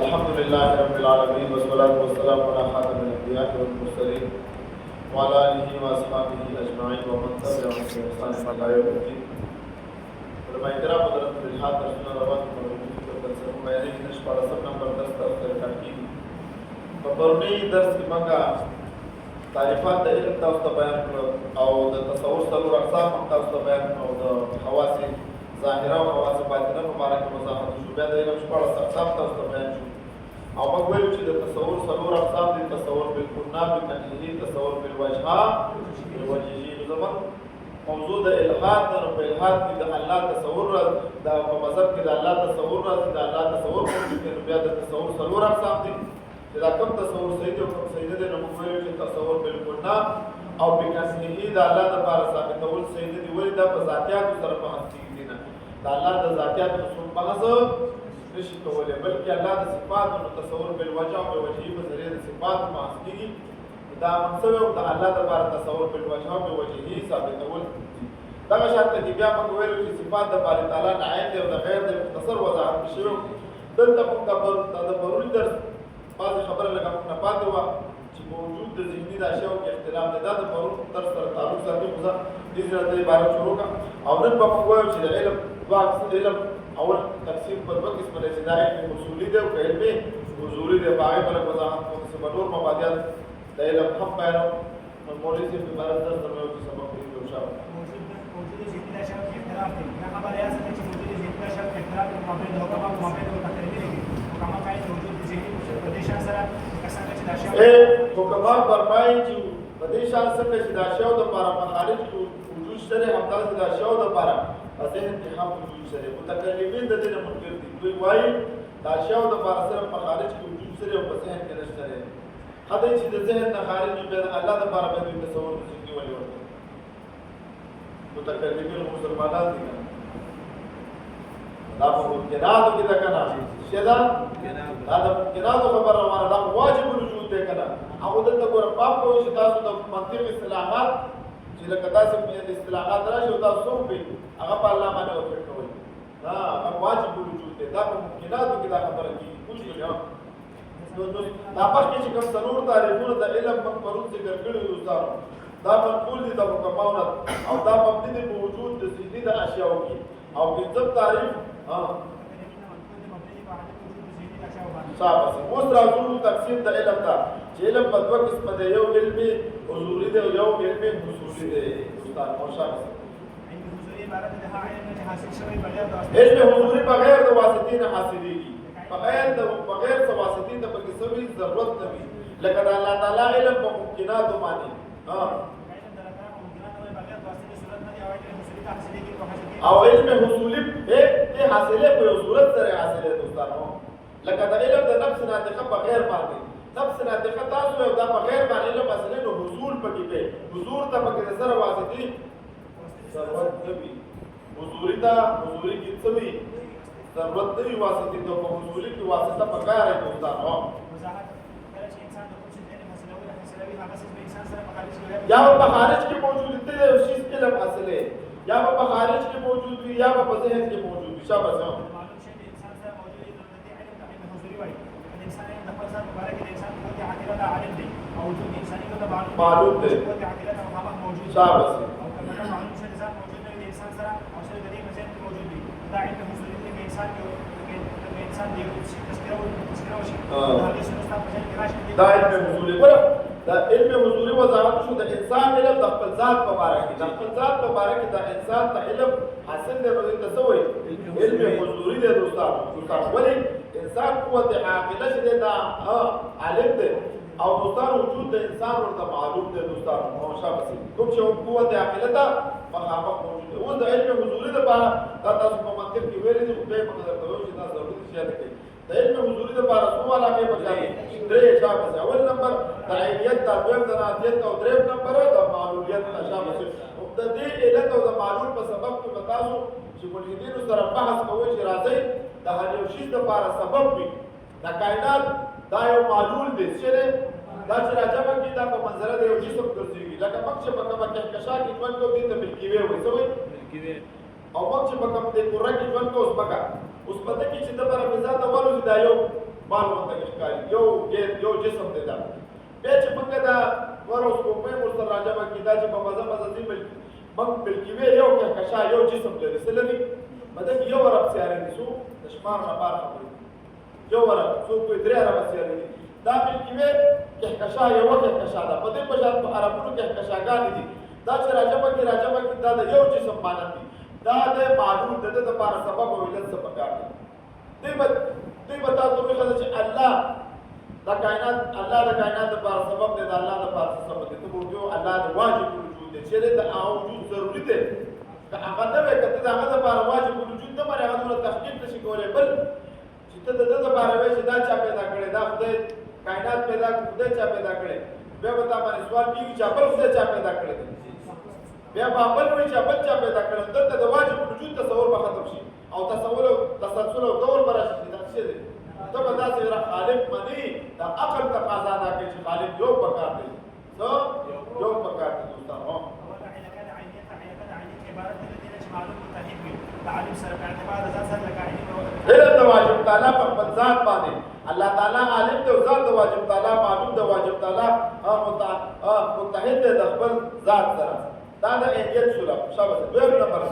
الحمد لله رب العالمين والصلاة والسلام على خاتم الأنبياء والمرسلين وعلى آله وأصحابه أجمعين ومن تبعهم بإحسان إلى يوم الدين. علماء کرام حضرت الحاد درسونه روان دي په تفسیر بیانې کې نشپاره سم نمبر 10 تفسیر تحقیق په پرونی درس کې موږ تعریفات د علم تاسو ته بیان کړو او د تصور څلور اقسام هم تاسو ته بیان کړو د خواص ظاهره او خواص باطنه په اړه کې وضاحت شو. بیا د علم شپاره اقسام تاسو ته بیان شو او موږ ویل چې د تصور څلور اقسام دي: تصور بالکنا بالنهي، تصور بالوجهه بالوجهه. زمون موضوع د الحاد نه په الحاد کې د الله تصور د په مذهب کې د الله تصور راځي، د الله تصور موجود دی. بیا د تصور څلور اقسام دي چې دا کوم تصور صحیح دی او کوم صحیح دی. نو موږ ویل چې تصور بالکنا او بالنهي د الله لپاره ثابتول صحیح دي، ولې دا په ذاتيات سره په حقیقت کې نه د الله د ذاتيات رسول بحث نشي کولای، بلکې الله د صفات او تصور بالوجه او وجهي په ذریعه د صفات په حقیقت دا منصب او د الله لپاره تصور بالوجه او وجهي ثابتول. دا شرط دی. بیا موږ ویل چې صفات د باری تعالی نه عین دي او د غیر د مختصر وضاحت شوی. دلته موږ د پرونی درس بعض خبره لکه موږ نه پاتې وه چې موجود د ذهني د اشیاء کې اختلاف دی. دا د پرون درس سره تعلق ساتي. خو زه دې سره د عبارت شروع کړم او نن به موږ وایو چې د علم دوه علم اول تقسیم په دوه قسمه دی چې دا علم اصولي دی او علم حضوري دی. په هغې باندې وضاحت کوم چې په نور مبادیات د علم هم بیانوم. نو مولوي صاحب په عبارت درس ته مې یو څه سبق ویلي انشاءالله. حکما فرمایي چې په دې شان څنګه چې د اشیاء دپاره په خارج کې وجود شته همداسې د اشیاء دپاره په ذهن کې هم وجود شته. متکلمین د دې نه منکر دي. دوی وایي د اشیاء دپاره صرف په خارج کې وجود شته او په ذهن کې نشته. هدی چې د ذهن نه خارج وي بیا د الله دپاره به دوی تصور د ذهني ولې ورته متکلمین مسلمانان دي. دا په ممکناتو کې ده که نه څه ده؟ دا د ممکناتو خبره روانه ده. واجب الوجود دی که نه؟ هغه دلته ګوره پام کوئ چې تاسو د منطق اصطلاحات چې لکه داسې اصطلاحات راشي او تاسو څوک وي هغه په الله باندې وفق کوئ. هغه واجب الوجود دی. دا په ممکناتو کې دا خبره کېږي. پوه شوئ؟ دا مخکې چې کوم څلور تعریفونه د علم موږ پرون ذکر کړي دي دوستانو، دا منقول دي د حکماو نه او دا مبني دي په وجود د ذهني د اشیاو کې. او پنځم تعریف صاحب اوس راځو تقسیم د علم ته چې علم په دوه قسمه دی: یو علمي حضوري دی او یو علمي حصولي دی. استاد موشا علم حضوري بغیر د واسطې نه حاصلېږي، بغیر څه واسطې ته پکې څه وي ضرورت نه وي. لکه د الله تعالی علم په ممکناتو باندې او علم حصولي دې حاصلې په یو صورت سره حاصلې دوستانو. لکه د علم د نفس ناطقه بغیر باندې نفس ناطقه تاسو یو دا بغیر باندې علم حاصلې نو حضور پکې کوي. حضور ته پکې د سره واسطې ضرورت نه وي. حضوري کې څه وي ضرورت نه وي واسطې ته. په حضوري کې واسطه پکار دی دوستانو. یا په خارج کې موجود دی یو شی علم حاصلې، یا په خارج کې موجود وي یا په ذهن کې موجود وي. شابه معلوم دی. شابه دا علم حضوري. ګوره دا علم حضوري وضاحت شو د انسان علم د خپل ذات په باره کې. د خپل ذات په باره کې د انسان ته علم حاصل دی. نو دې ته څه وایي؟ علم حضوري دی دوستانو. ولې انسان قوت عاقله چې دی دا عالم دی او دوستانو وجود د انسان ورته معلوم دی دوستانو. شابه کوم چې قوت عاقله ته مخامخ موجود دی. اوس د علم حضوري لپاره دا تاسو په منطق کې ویلي دي، خو بیا یې په نظر ته وایو چې دا ضروري شی نه کوي. د علم حضوري لپاره څو علاقې پکار دي؟ درې. شابه اول نمبر د عینیت، دویم د نعتیت او دریم نمبر د معلولیت. شابه د دې علت او د معلول په سبب کې به تاسو چې ملحدینو سره بحث کوئ چې راځئ د هر یو شي لپاره سبب وي. د کائنات دا یو معلول دی چې دا چې راجمع کړي دا په منظره د یو جسم ګرځېږي. لکه موږ چې په کومه کهکشان کې ژوند کوو دې ته ملکي وې وایي. څه وایي؟ او موږ چې په کوم دې قره کې ژوند کوو اوس په دې کې چې د بره فضا ته والوځي دا یو بال وته ښکاري یو جسم دی دا بیا چې موږ دا ورس کوم په ورسره راځم کې دا چې په مزه ځي موږ ملکی وی یو کهکشان یو جسم لري څه لري مطلب یو ورځ سیاره دي څو د شمار نه بار خبرې یو ورځ څو په درې ورځ سیاره دي دا ملکی وی کهکشان یو کهکشان ده په دې په شان په عربونو کهکشانګان دي دا چې راځم کې دا د یو جسم مانند دي دا د معلوم د لپاره سبب او علت څه پکار دي دوی بتا ته خدای چې الله د کائنات لپاره سبب دی د الله لپاره سبب دی ته وګورئ الله د واجب وجود دی چې د وجود ضروري دی که هغه نه وي کته دا هغه لپاره واجب وجود نه مری هغه نور تخنیک نشي کولای بل چې ته د لپاره وایي چې دا چا پیدا کړی دا خدای کائنات پیدا خدای چا پیدا کړی بیا به تا باندې سوال کیږي چې بل خدای چا پیدا کړی بیا به بل وایي چې بل چا پیدا کړی دلته د واجب وجود تصور به ختم شي او تصور او تسلسل او دور براشي دا څه دی ته به داسې خالق مني د عقل تقاضا ده چې خالق یو پکار دی یو پکار دی دوستانو علم د واجب تعالی په خپل ذات باندې الله تعالی عالم دی او ذات د واجب تعالی معلوم د واجب تعالی متحد د خپل ذات سره دا د اهلیت شولا شابه دویم نمبر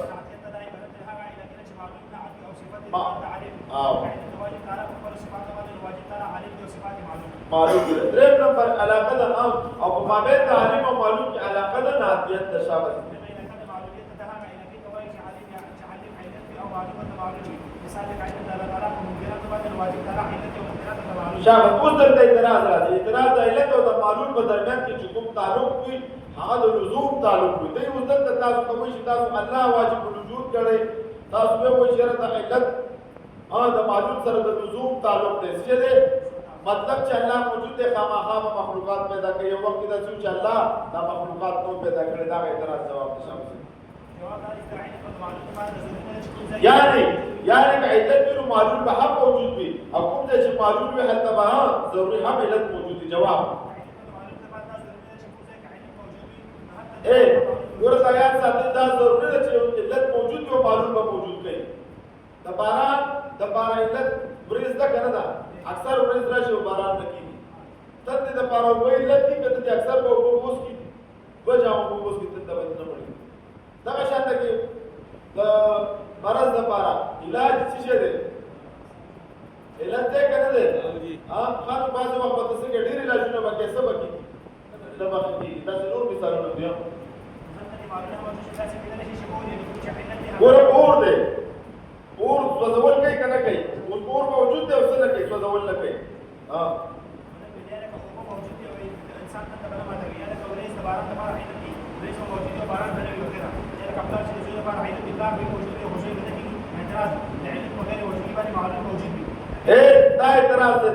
معلوم دی دریم نمبر علاقه د او په مابین د عالم او معلوم کې علاقه د نادیت تشابه شابه اوس دلته اعتراض راځي اعتراض د علت او د معلوم په درمیان کې چې کوم تعلق وي هغه د لزوم تعلق وي دوی اوس دلته تاسو کوم شي تاسو الله واجب الوجود کړی تاسو به وایي چې د علت د معلوم سره د لزوم تعلق دی چې مطلب چې الله موجود دی خامخا مخلوقات پیدا کوي یو وخت دا چې الله دا مخلوقات نو پیدا کړی دا اعتراض جواب نشم یعنی که علت بھی معلوم به هم موجود بھی او کوم چې معلوم وي هلته به ضروري هم علت موجود دی جواب ورته آیات ساتل دا ضروري ده چې علت موجود وي او معلوم به موجود وي د باران علت ورېز ده کنه دا اکثر ورېز راشي او باران نه کیږي تد د باران وې علت دي کته د اکثر به وګوس کی وجاو وګوس کی تد به نه مړي دا شاته کې د مرض لپاره علاج څه شي دی علت څه کنه دی خانو بازو وخت څه کې ډېر علاجونه به کیسه وکړي دا به دا نور مثالونه دي اور دی اور سوځول کوي کنه کوي اور موجود دی او څه نه کوي سوځول نه کوي دا اعتراض دی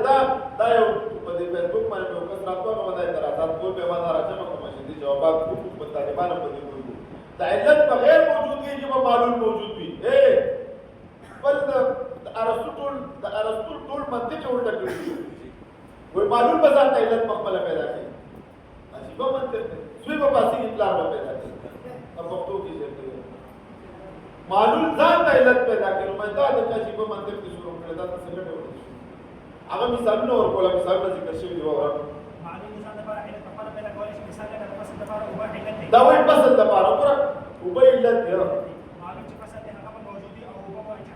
دا یو په دې فیسبوک باندې یو کس راځي نو دا اعتراضات ټول به باندې راځم کوم چې جوابات په طالبانو په دې وایي دا علت بغیر موجود وي چې معلوم موجود وي بل د ارسطو ټول منطق ورته کړی وي معلوم به ځان علت په خپل پیدا کوي عجیب منطق دی سوی په پاسي اطلاع پیدا کوي په پښتو کې څه معلوم ځان علت پیدا کوي نو دا د عجیب منطق کې شروع کړل دا څه ګټه ورته هغه مثالونه ورکول مثالونه ذکر شوی دی ورته معلوم ځان لپاره علت په خپل پیدا کولای شي مثال لکه فصل لپاره او علت دی دا وایي فصل لپاره ګوره او به علت دی معلوم چې فصل هغه موجودي او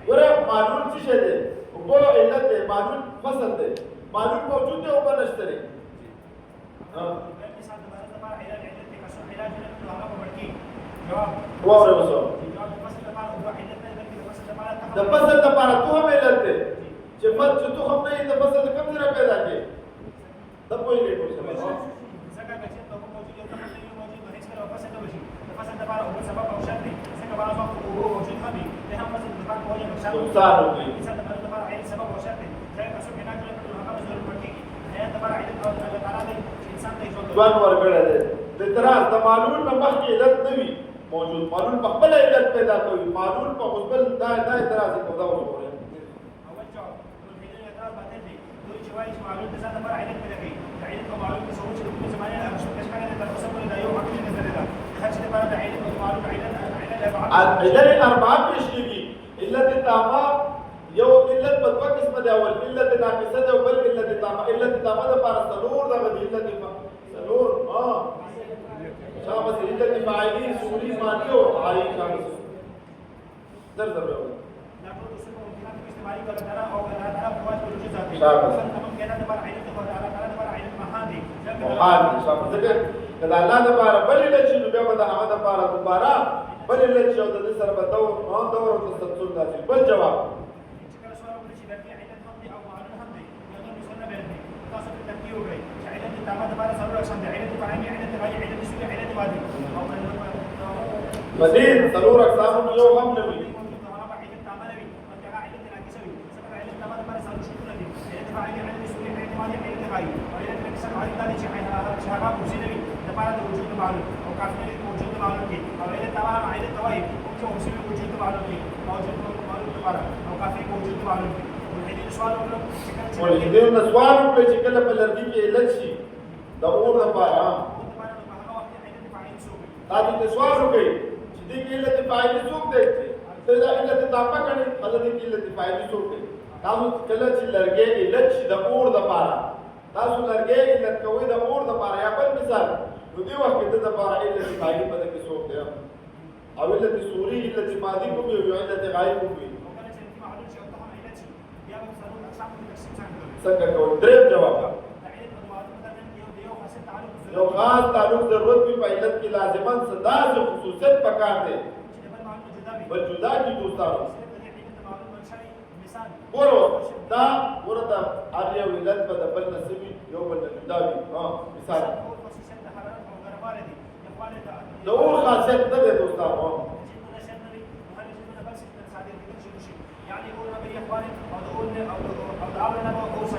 ګوره معلوم څه شی دی او به علت دی معلوم فصل دی معلوم موجود دی او به نشته دی مثال لپاره علت دی کسو علاج نه هغه ورکی جواب وره وسو د فصل لپاره ته هم علت دی چې مت چې ته هم نه د فصل کم ځای پیدا کې د پوي نه کوم څه څنګه چې ته موجود یو ته موجود هیڅ کله فصل نه وشي د فصل لپاره او سبب او شرط څنګه بعض وخت او موجود هم له هم فصل لپاره کوی نقصان وي مثال لپاره عین سبب او شرط ځکه چې څنګه نه کړو هغه ضرور پټي نه لپاره عین او تعالی انسان ته ځوان ورګړه ده د اعتراض د معلوم نه مخکې علت نه وي موجود معلوم په خپل علت پیدا کوي معلوم په خپل دا اعتراض کوي دا وګورئ اول جواب ټول دې اعتراض باندې دي دوی چې وايي چې معلوم د ځان لپاره علت پیدا کوي دا علت او معلوم څه چې په زمانه له شو کښ کړه د تاسو په دا یو حق نه نظر ده خاصه لپاره د علت او معلوم علت اربعه پیش کیږي علت تامه یو علت په دوه قسم قسم دی اول علت ناقصه دی او بل علت تامه. علت تامه دپاره څلور دغه دي علت څلور شابس علت فاعلي سوري مادي او عاري شابس در در به محال شابس ځکه کله الله دپاره بل علت شي نو بیا به د هغه دپاره دوباره بل علت شي او د دې سره به دور او تسلسل راځي. بل جواب مزید څلور اقسام یو هم نه وي. ملحدین نه سوال وکړي چې کله په لرګي کې علت شي د اور دپاره تاسو ته سوال وکړي چې دې کې علت فاعل څوک دی ته دا علت تامه کړي هغه دې کې علت فاعل څوک دی. تاسو کله چې لرګي علت شي د اور دپاره تاسو لرګي علت کوئ د اور دپاره یا بل مثال نو دې وخت کې د دپاره علت فاعل په دې کې څوک دی او علت سوري علت ماضي کوم یو علت غایب کوم څنګه کوو. دریم جواب یو خاص تعلق ضرورت وي په علت کې لازما صدا سے خصوصیت پکار دی بل جدا کی دوستانو ګورو دا ورته هر یو علت په بل نسبي یو بل جدا وي. مثال د اور خاصیت نه دی دوستانو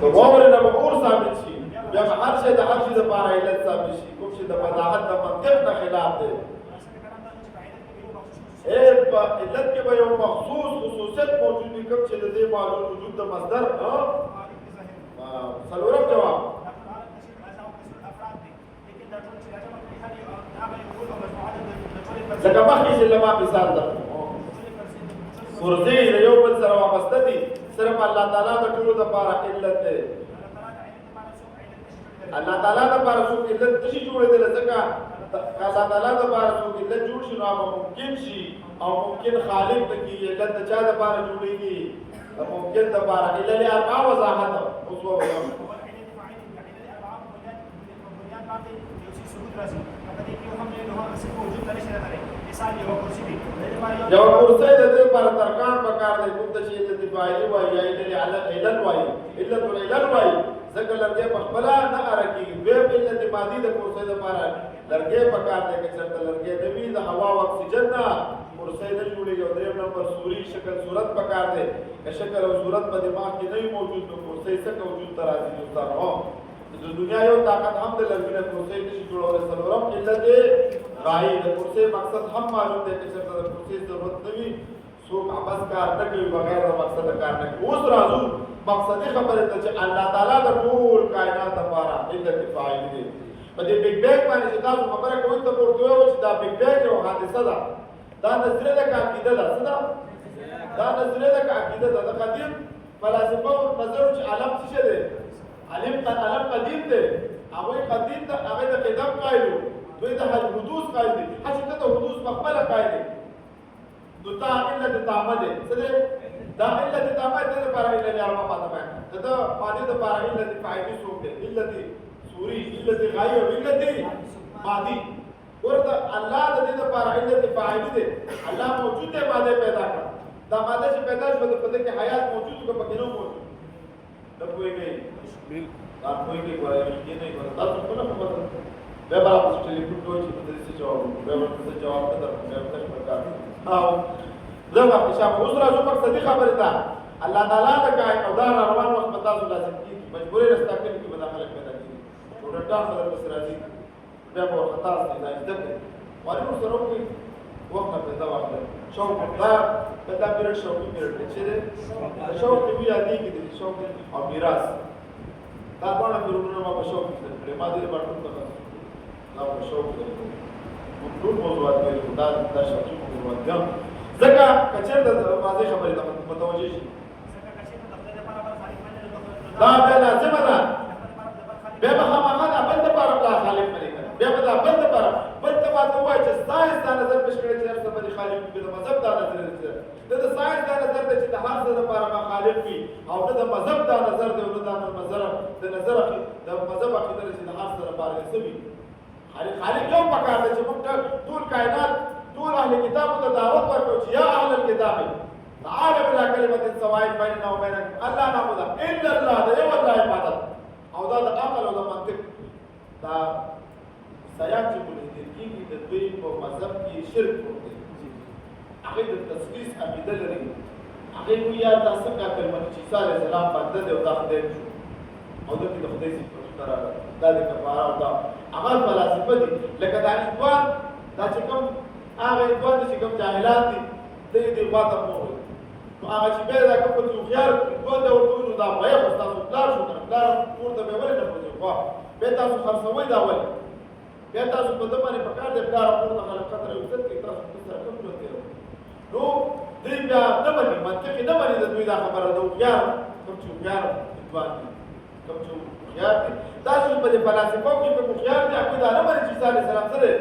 د واور نه به اور ثابت شي بیا به هر شی د هر شي دپاره علت ثابت شي کوم چې د وضاحت د منطق نه خلاف دی. په علت کې به یو مخصوص خصوصیت موجود وي کوم چې د دې معلوم وجود د مصدر څلورم جواب لکه مخکې چې لما مثال درکړو کرسۍ د یو بل سره وابسته دي صرف الله تعالی د ټولو دپاره علت دی. الله تعالی دپاره څوک علت نشي جوړېدلی ځکه الله تعالی دپاره څوک علت جوړ شي نو هغه ممکن شي او ممکن خالق ته کېږي. علت د چا دپاره جوړېږي د ممکن دپاره علل اربعه وضاحت اوس ووایو. یو کرسۍ د دې لپاره ترکان پکار دی کوم ته چې علت فاعلي وایي یا علل وایي علت العلل وایي ځکه لرګی په خپله نه اره کېږي. دویم علت مادي د کرسۍ دپاره لرګی پکار دی که چېرته لرګی نه وي د هوا او اکسیجن نه کرسۍ نه جوړېږي. او درېیم نمبر سوري شکل صورت پکار دی که شکل او صورت په دماغ کې نه وي موجود نو کرسۍ څنګه وجود ته راځي دوستانو. د دنیا یو طاقت هم د لرګي نه کرسۍ نشي جوړولی. څلورم علت غایې د کرسۍ مقصد هم معلوم دی که چېرته د کرسۍ ضرورت نه وي څوک عبث کار نه کوي بغیر د مقصده کار نه کوي. اوس راځو مقصدي خبرې ته چې الله تعالی د ټول کائنات دپاره علت فاعل دی. په دې بیگ بینګ باندې چې تاسو خبره کوئ ته ورته ووایو چې دا بیگ بینګ یو حادثه ده دا نظریه ده که عقیده ده څه ده دا نظریه ده که عقیده ده. د قدیم فلاسفه نظر چې عالم څه شی دی عالم قدیم دی هغوی قدیم ده هغوی د قدم قایل وو دوی د حدوث قایل دي. هسې ته د حدوث په خپله قایل دی نو دا علت تامه دی څه دی دا علت تامه دی دپاره علت اربعه ماته بیان د ده مادي دپاره علت فاعلي څوک دی علت سوري علت غایې او علت مادي. ورته الله د دې دپاره علت فاعلي دی الله موجود دی ماده پیدا کړه دا ماده چې پیدا شوه په دې کې حیات موجود که پکې نه موجود نه پوهېږئ دا پوهېږئ ګوره یې نه ګوره تاسو خپله خبره بیا به راپسې ټلیفون کوئ چې په دې څه جواب وکړو بیا به څه جواب نه درکړو بیا به تش پکار او زه وخت شام اوس راځو مقصدي خبرې ته الله تعالی د کائنات او دا روان وخت په تاسو لازم کېږي مجبورې رستا کړي کې به دا خلک پیدا کېږي ډاکټر سره پسې راځي بیا به ورخطا سي دا زده کړي وارې ورسره وکړي وخت نه پیدا واخلئ شوق دا پیرډ شوقي پیرډ دی چې دی شوق کې بیا یادېږي د شوق او میراث دا دواړه پیرډونه ما په شوق کې زده کړي ما دې باندې ټول دا په شوق دی ټول موضوعات دی دا شوقي موضوعات دي ځکه که چېرته د واضح خبرې ته متوجه شي دا بیا لازمه ده بیا به خامخا دا بل دپاره پلا خالق نه دی کړی بیا به دا بل دپاره بل ته ما ته ووایي چې ساینس دا نظر پیش کړی چې هر څه باندې خالق وي د مذهب دا نظر دی د ساینس دا نظر دی چې د هر څه دپاره به خالق وي او نه د مذهب دا نظر دی او نه د نظر د مذهب عقیده دی چې د هر څه دپاره یې څه وي خالق یو پکار دی چې موږ ټول کائنات ټول اهل کتابو ته دعوت ورکړو چې یا اهل الکتاب تعالوا الى كلمه سواء بيننا وبينكم الا نعبد الا الله دا یو الله عبادت او دا د عقل او د منطق دا سیاق چې ملحدین کېږي د دوی په مذهب کې شرک کوي هغه د تسلیث عقیده لري هغه وایي یا دا څنګه کلمه چې عیسی علیه السلام باندې دی او دا خدای شو او د دې د خدای صفات راغله دا د کفاره او دا هغه فلسفه دي لکه دا ایمان دا چې کوم هغه ایمان چې کوم جاهلان دي دې خواته مو نو هغه چې بیا دا کوم چې خيار ایمان دا ورته دا وایي خو تاسو پلار شو کنه پلار ورته به ولې نه پوهیږي خو به تاسو خرڅوي دا ولې بیا تاسو په دې باندې پکار دې پلار ورته خلک خطر یو څه کې تاسو سره کوم څه کوي نو دې بیا نه باندې منطقي نه باندې د دوی دا خبره ده خيار کوم چې خيار ایمان کوم چې خيار دي تاسو په دې فلسفه کې په خيار دي هغه دا نه باندې چې عیسی علیه السلام سره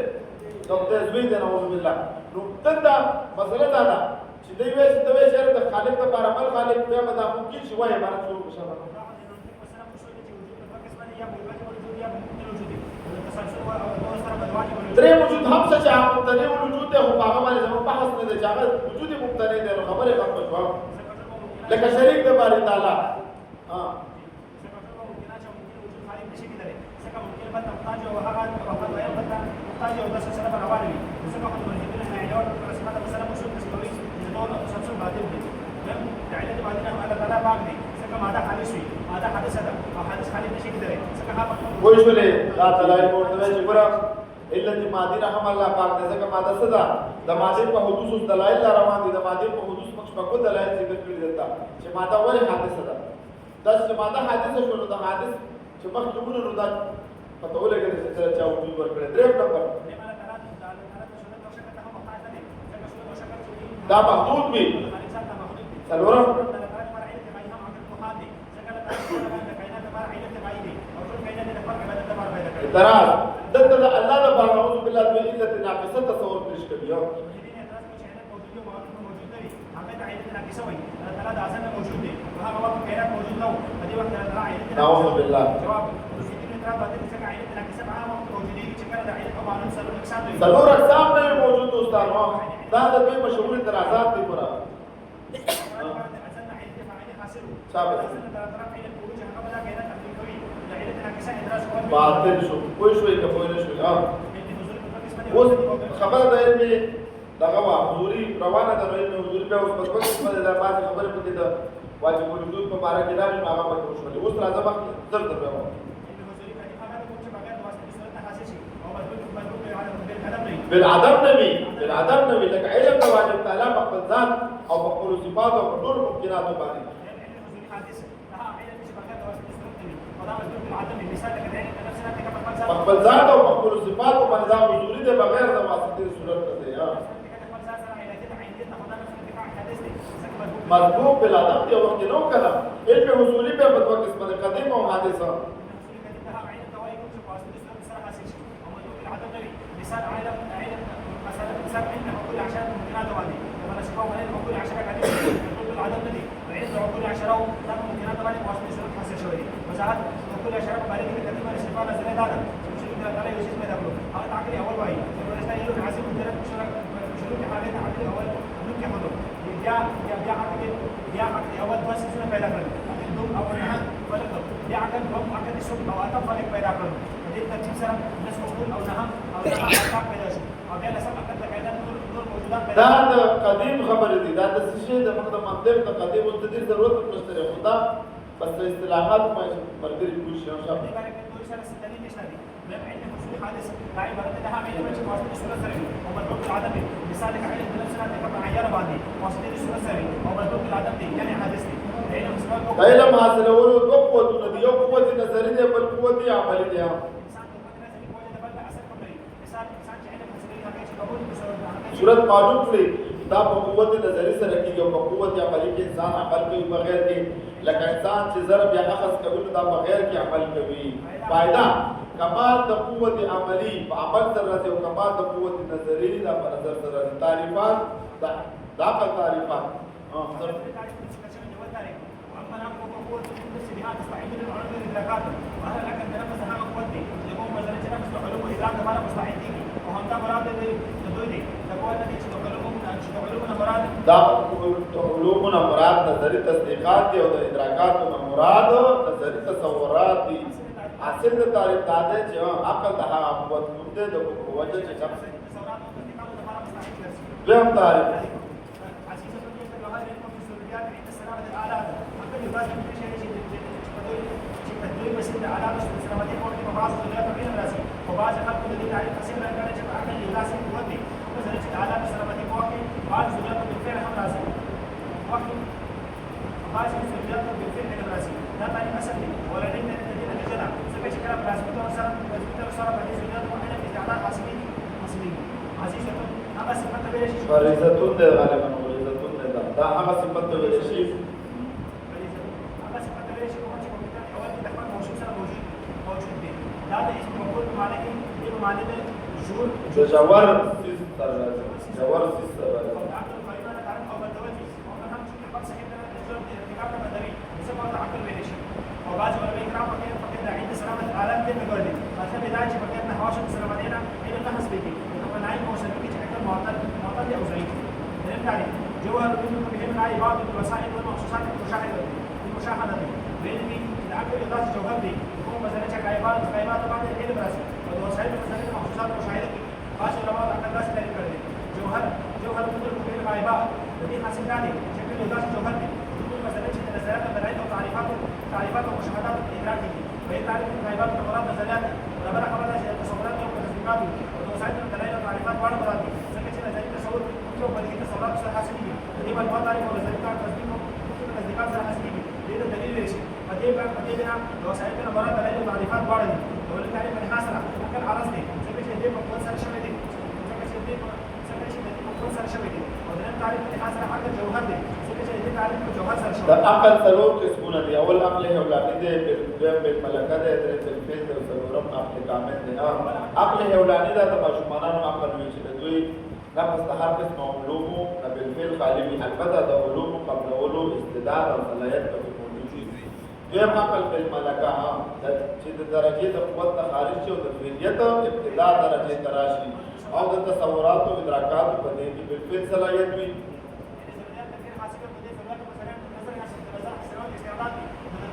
دغه زوی دی نعوذ بالله نو دا مسله دا ده چې دوی وایي چې دوی شر د خالق لپاره بل خالق بیا به دا ممکن شي وایي عبارت شروع وشي درې موجود هم څه چې هغه مبتدی وجود دی خو هغه باندې زموږ بحث نه دی چې هغه وجود مبتدی دی نو خبرې ختمه شوه لکه شریک د باری تعالی وای شولې دا تعالی ورته چې ګور علت ماضی رحم الله پاک دې څنګه ماده صدا د ماضی په حدوث دلایل روان دي د ماضی په حدوث مخ په دلایل ذکر کړی دي چې ماده ولې حادثه ده دا چې ماده حادثه شول د حادث چې مخ کومه نو دا پته ولګي چې چا وجود ورکړي درې نمبر دا محدود وي څلورم اعتراض دلته د الله د بار اعوذ بالله من علت ناقصه تصور پیش کوي اعوذ بالله ضرور اقسام نه موجود دوستانو دا د دوی مشهور اعتراضات دي پورا باطل شو کوئی شوي کفوی نه شوي اوس خبره ده علمي دغه حضوري روانه ده علمي حضوري په اوس په څه د باندې خبره پکې ده واجب الوجود په اړه کې دا هغه په شوي اوس راځه وخت زر درو بالعدم نوي لکه علم د واجب تعالی په خپل ذات او په خپل صفات او په ټول ممکنات باندې خپل ذات او خپل صفات باندې دا حضوري ده بغیر د واسطې صورت ته یا مرغوب بالعدم دی وخت نو کړه علم حضوري په بدو قسمه قدیم او حادثه مثال علم مثلا مثال علم عقول عشان ممكنات وادي لما نشوفه علم عقول عشان قاعدين نقول العدد دي وعند عقول عشان ده ممكنات وادي واسطه شروط حاصل شويه وزاد عقول عشان بالغ كده نشوفه نزل هذا شو ده ده يوجد ما ده هذا تعقلي اول واحد فلسطين يقول عايزين مدرك شروط حالات عقل اول ممكن كمان يا عقل اول بس شنو پیدا کړل دوم او نه فرق يا عقل هم عقل شو او اته فرق پیدا کړل دې ترتیب سره نس مقبول او نه دا د قدیم خبره دي دا د شی د موږ د منطق د قدیم او تدیر ضرورت نشته خدا بس اصطلاحات ما مرګري کوشش او شابه دې باندې دوی سره ستنې نشته دي مې علم حصول حادث دای باندې ده مې چې واسطه صورت سره او مطلب العدم مثال علم نفسنا د کبر عیار باندې واسطه صورت سره او مطلب العدم دي یعنی حادث دي علم حاصلولو دوه قوتونه دي یو قوت نظری دی بل قوت عملی دی صورت معلوم کړي دا په قوت نظری سره کېږي او په قوت عملي کې انسان عمل کوي بغیر کې لکه انسان چې ضرب یا اخذ کوي دا بغیر کې عمل کوي فائدہ کمال د قوت عملی په عمل سره راځي او کمال د قوت نظری دا په نظر سره راځي تعریفات دا په تعریفات دا علومنا مراد نظری تصدیقات دي او د ادراکاتنا مراد نظری تصورات دي حاصل د تعریف دا دی چې عقل د هغه قوت نوم دی د وجه چې شخص بهم تعریف وبعض خلق الذين عليه قسم لا كان جمع عقل لازم يودي مثلا تعالى بسلامة واقع بعض زوجات بالفعل هم لازم واقع بعض زوجات بالفعل هم لازم ده ما يحسن ولا لين الذين نجنا سبيش كلام لازم توصل بعد زوجات معينة في تعالى حاسبين عزيز هذا صفة بلا شيء فريزتون ده غالبا فريزتون ده هذا صفة بلا شيء هذا صفة بلا شيء وما تقول كان أول تحمل موجود به هذا اسم مقول معناه إيه معناه جور جوار سيس جوار سيس عقل ما يمكن أن أو بدوتي أو أهم شيء قد سكتنا الجور ارتكاب المدري بسبب عقل بيش وبعض العلماء كرام فكر عند سلامة العالم بين مقولين مثلا بداية فكرنا حواشة سلامتنا إلى الله سبيكي وكنا نعيم وسلوكي شكل معطل أو زعيم يعني جوهر منه بهم نعي بعض الوسائل والمخصوصات المشاهدة بيني العقل يضاف جوهر دي مثلا شكل عبارة بعد العلم راسي والوسائل مثلا المخصوصات المشاهدة خاص علماء العقل راس تعريف كردي جوهر مثل كل عبارة الذي حاصل ثاني شكل يضاف جوهر دي مثلا شكل نظريات البدائل وتعريفات ومشاهدات الإدراكية وهي تعريف العبارة المراد نظريات ونبرة قبل تصورات وتصديقات ووسائل الدلائل والتعريفات وعلى مراتب سكت نظرية تصور ممكن وبديهية تصورات حاسبية ودي معلومات تعريف ونظريات تصديقات حاسبية ليه الدليل ليش فدينا وسائلنا مراد دلائل وتعريفات بعض لو التعريف الحاصلة ممكن عرض دي سكت دي مقصود سر شبه دي سكت دي مقصود سر شبه دي ودنا التعريف الحاصلة حق الجوهر دي سكت دي تعريف الجوهر سر شبه ده عقل ثلوث قسمونه دي اول عقل هولاني دي بالملكه دي بالفيل والسلورم عقل كامل دي عقل هولاني ده تباشمانان عقل وي چې دوی نفس تحر قسم علومو بالفعل خالي البته د علومو قبل علوم استدلال او صلاحيت په موجود دي دویم عقل بالملکه چې د درجه د قوت نه خارج شي او د فعلیت ابتداء درجه تراشي او د تصورات او ادراکات په دې کې بالفعل صلاحيت وي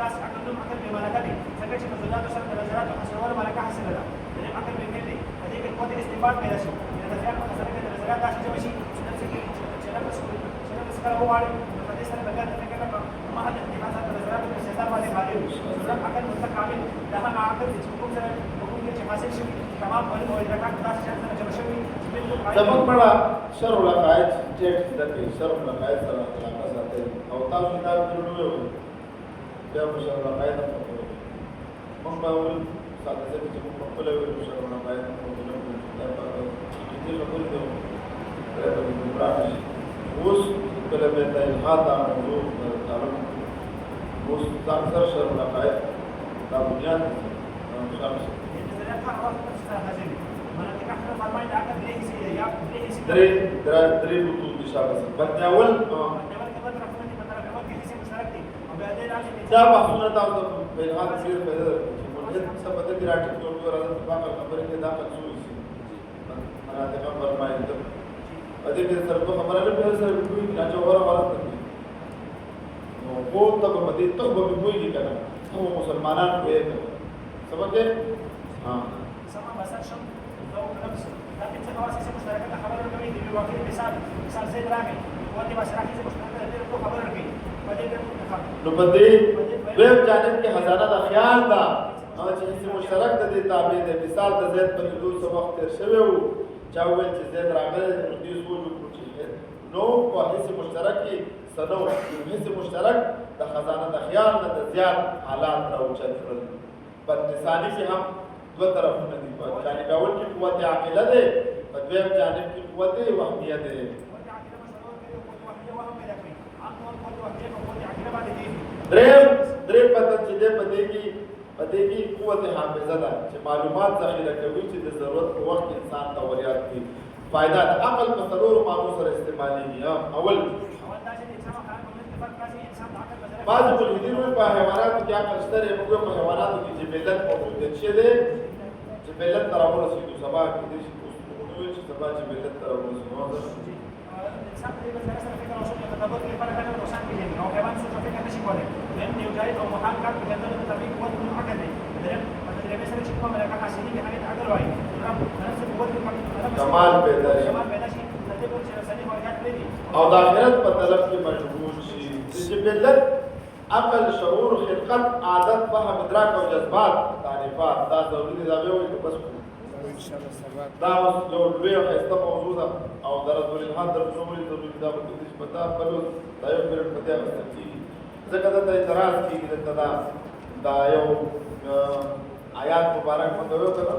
تاسع عقل نوم عقل بملكته سكتش مزودات وشرط نظرات وحصول ملكه حسنه يعني عقل بالفعل هذيك القوه الاستنباط بلا شيء اذا تفهم مثلا النظريات ده شيء ماشي نفس كلام هو عليه فدي سنه بجد كده ما حد اتخاذ النظريات والسياسات ما عليه نظام عقل مستقبل ده ما عقل بتكون سنه بكون كده حاصل شيء تمام ولا هو اذا كان تاسع سنه جمع شوي زمان بڑا شرح العقائد ټیکس د شرح العقائد سره علاقه ساتي او تاسو دا درلو بیا مشر العقائد موږ به ول ساده څه چې موږ خپل ویل مشر العقائد دا دې خبرې ته اوس کله به د الهاده موضوع تعلق اوس اکثر شرح العقائد دا بنیاد شامل درې بطول دي شابه بدناول دا بحثونه تاسو په الهاد سیر په ملحد څه په دې راټیک جوړ راځي په هغه خبرې کې دا خصوصي شي انا ته فرمایي ته په دې کې سره خبره نه په سره کوئی نه جوړه غلط کوي نو کو ته په دې ته به کوئی نه کنه هو مسلمانان کوي سبب دې ها سما مثلا شم لو نفس لكن سنوات مشتركه خبره کوي د واقعي مثال زید راغی ودي بس راځي مشترکه دې کو خبره کوي نو په دې ویب جانب کې خزانه د خیال دا او چې هیڅ مشترک د دې تابع دی مثال د زید په دوه وخت تر شوی وو چا ویل چې زید راغلی نو دې سوچ وکړو چې نو په هیڅ مشترک کې سنو هیڅ مشترک د خزانه د خیال د زیات حالات راوچت کړل په انساني کې هم دوه طرفونه دي په جانب اول کې قوت عاقله ده په دویم جانب کې قوت وهمیه ده درې پته چې دې پدې کې قوت حافظه ده چې معلومات ذخیره کوي چې د ضرورت په وخت کې انسان ته وریاد کی فائدہ د عقل په څلورو معنو سره استعمالېږي. اول بعض ملحدین په حیواناتو کې عقل شته، موږ په حیواناتو کې جبلت موجود دی چې دی جبلت ته راورسېږو سبا کېدای شي وایي چې سبا جبلت ته راورسېږو. انسان په دې سره سره فکر او سوچ تدبر لپاره کار روشن کیږي نو حیوان سوچ فکر نشي کولای نن یو ځای او محال کار په دغه تطبیق قوت نو عقل دی درم په دې سره چې کومه لکه حاصلې به هغه عقل وایي نن څه قوت کمال پیدا شي تدبر چې رسنی حرکت لري او د آخرت په طلب کې مشغول شي. جبلت عقل شعور خلقت عادت فهم ادراک او جذبات تعریفات دا ضروري دي. دا به وایي بس دا اوس یو لوی او ښایسته موضوع ده او د رسول الله د رسول کتاب کې چې پتا بلو دا یو پرې پته اغوستل کېږي ځکه دلته اعتراض کېږي دلته دا یو آیات مبارک مونږ وکړو